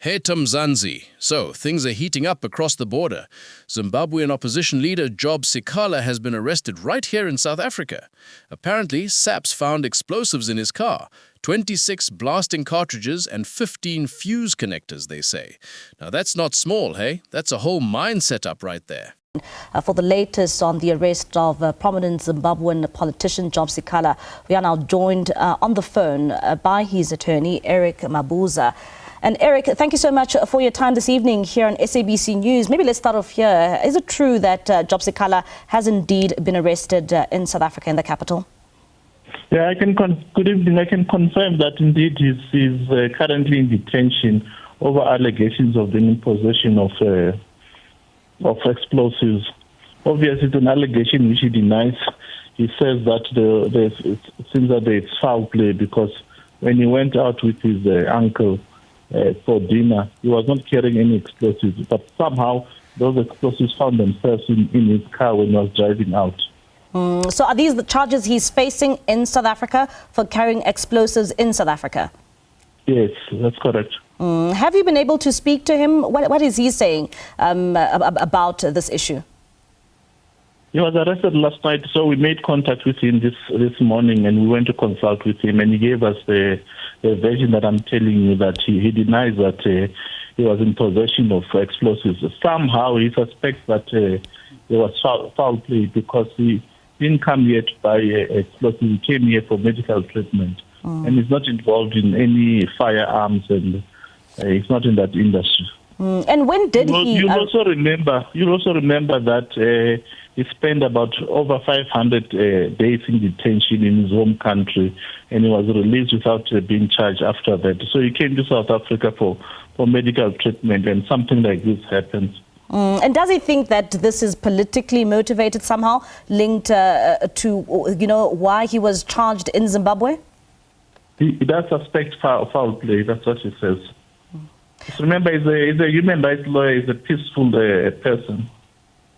Hey Mzansi. So, things are heating up across the border. Zimbabwean opposition leader Job Sikhala has been arrested right here in South Africa. Apparently, SAPS found explosives in his car, 26 blasting cartridges and 15 fuse connectors, they say. Now that's not small, hey? That's a whole mine setup right there. For the latest on the arrest of prominent Zimbabwean politician Job Sikhala, we are now joined on the phone by his attorney, Eric Mabuza. And Eric, thank you so much for your time this evening here on SABC News. Maybe let's start off here. Is it true that Job Sikhala has indeed been arrested in South Africa, in the capital? Yeah, good evening. I can confirm that indeed he's currently in detention over allegations of being in possession of explosives. Obviously, it's an allegation which he denies. He says that it seems that there's foul play because when he went out with his uncle for dinner, he was not carrying any explosives, but somehow those explosives found themselves in his car when he was driving out. So are these the charges he's facing in South Africa for carrying explosives in South Africa? Yes, that's correct. Have you been able to speak to him? What is he saying about this issue? He was arrested last night, so we made contact with him this morning, and we went to consult with him, and he gave us the version that I'm telling you, that he denies that he was in possession of explosives. Somehow he suspects that there was foul play because he didn't come here to buy explosives. He came here for medical treatment, and he's not involved in any firearms, and he's not in that industry. And when did he? You'll also remember that he spent about over 500 days in detention in his home country, and he was released without being charged after that. So he came to South Africa for medical treatment, and something like this happens. And does he think that this is politically motivated somehow, linked to why he was charged in Zimbabwe? He does suspect foul play. That's what he says. Just remember, he's a human rights lawyer. He's a peaceful person.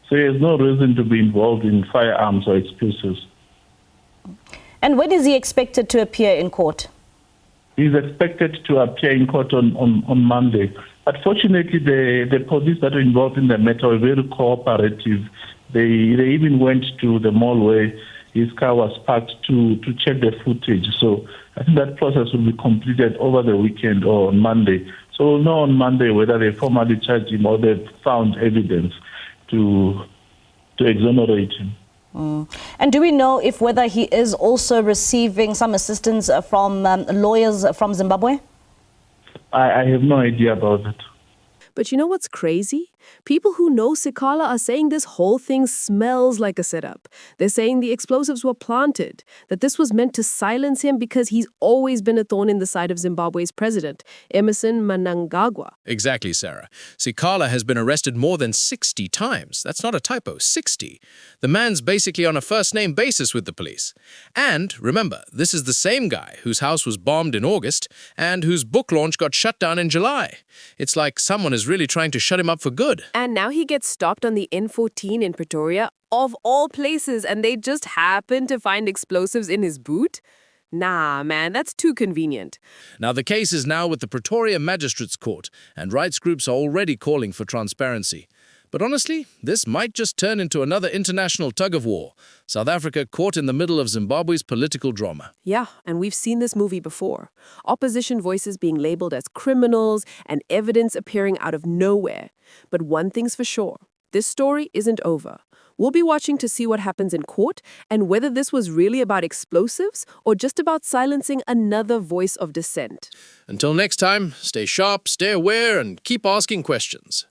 So he has no reason to be involved in firearms or explosives. And when is he expected to appear in court? He's expected to appear in court on Monday. But fortunately, the police that are involved in the matter are very cooperative. They even went to the mall where his car was parked to check the footage. So I think that process will be completed over the weekend or on Monday. So we'll know on Monday whether they formally charge him or they've found evidence to exonerate him. And do we know whether he is also receiving some assistance from lawyers from Zimbabwe? I have no idea about that. But you know what's crazy? People who know Sikhala are saying this whole thing smells like a setup. They're saying the explosives were planted, that this was meant to silence him because he's always been a thorn in the side of Zimbabwe's president, Emmerson Mnangagwa. Exactly, Sarah. Sikhala has been arrested more than 60 times. That's not a typo, 60. The man's basically on a first-name basis with the police. And remember, this is the same guy whose house was bombed in August and whose book launch got shut down in July. It's like someone is really trying to shut him up for good. And now he gets stopped on the N14 in Pretoria, of all places, and they just happen to find explosives in his boot? Nah, man, that's too convenient. Now, the case is now with the Pretoria Magistrates Court, and rights groups are already calling for transparency. But honestly, this might just turn into another international tug-of-war. South Africa caught in the middle of Zimbabwe's political drama. Yeah, and we've seen this movie before. Opposition voices being labeled as criminals and evidence appearing out of nowhere. But one thing's for sure, this story isn't over. We'll be watching to see what happens in court and whether this was really about explosives or just about silencing another voice of dissent. Until next time, stay sharp, stay aware, and keep asking questions.